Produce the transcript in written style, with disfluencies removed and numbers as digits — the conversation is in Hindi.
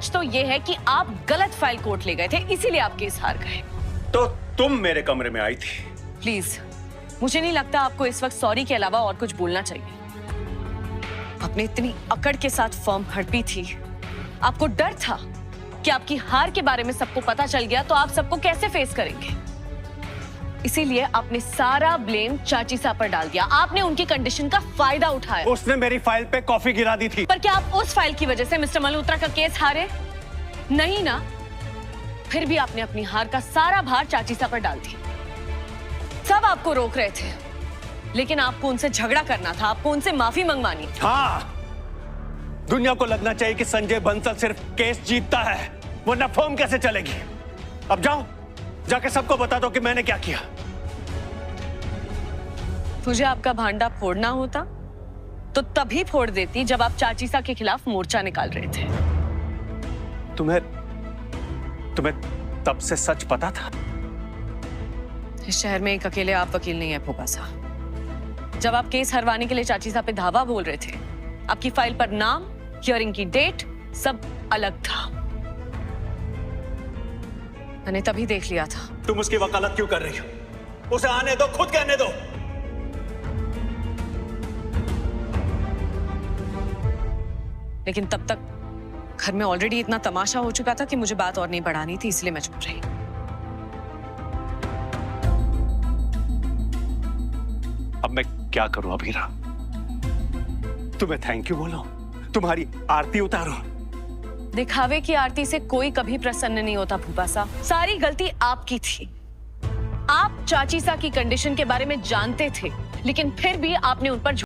सच तो ये है कि आप गलत फाइल कोर्ट ले गए थे, इसीलिए आप केस हार गए। तो तुम मेरे कमरे में आई थी। प्लीज, मुझे नहीं लगता आपको इस वक्त सॉरी के अलावा और कुछ बोलना चाहिए। आपने इतनी अकड़ के साथ फॉर्म हड़पी थी, आपको डर था कि आपकी हार के बारे में सबको पता चल गया तो आप सबको कैसे फेस करेंगे, इसीलिए आपने सारा ब्लेम चाची साहब पर डाल दिया। आपने उनकी कंडीशन का फायदा उठाया। उसने मेरी फाइल पे कॉफी गिरा दी थी। पर क्या आप उस फाइल की वजह से मिस्टर मल्होत्रा का केस हारे? नहीं ना। फिर भी आपने अपनी हार का सारा भार चाची साहब पर डाल दिया। सब आपको रोक रहे थे, लेकिन आपको उनसे झगड़ा करना था, आपको उनसे माफी मंगवानी। हाँ, दुनिया को लगना चाहिए कि संजय बंसल सिर्फ केस जीतता है, वरना फर्म कैसे चलेगी। अब जाओ, जाके सबको बता दो कि मैंने क्या किया। मुझे आपका भांडा फोड़ना होता तो तभी फोड़ देती जब आप चाची साहब के खिलाफ मोर्चा निकाल रहे थे। तुम्हें तब से सच पता था? इस शहर में एक अकेले आप वकील नहीं है फूफा साहब। जब आप केस हरवाने के लिए चाची साहब पे धावा बोल रहे थे, आपकी फाइल पर नाम, हियरिंग की डेट सब अलग था। मैंने तभी देख लिया था। तुम उसकी वकालत क्यों कर रही हो? उसे आने दो, खुद कहने दो। लेकिन तब तक घर में ऑलरेडी इतना तमाशा हो चुका था कि मुझे बात और नहीं बढ़ानी थी, इसलिए मैं चुप रही। अब मैं क्या करूं अभीरा? तुम्हें थैंक यू बोलो, तुम्हारी आरती उतारो। दिखावे की आरती से कोई कभी प्रसन्न नहीं होता फूफा साहब। सारी गलती आपकी थी। आप चाची सा की कंडीशन के बारे में जानते थे, लेकिन फिर भी आपने उन पर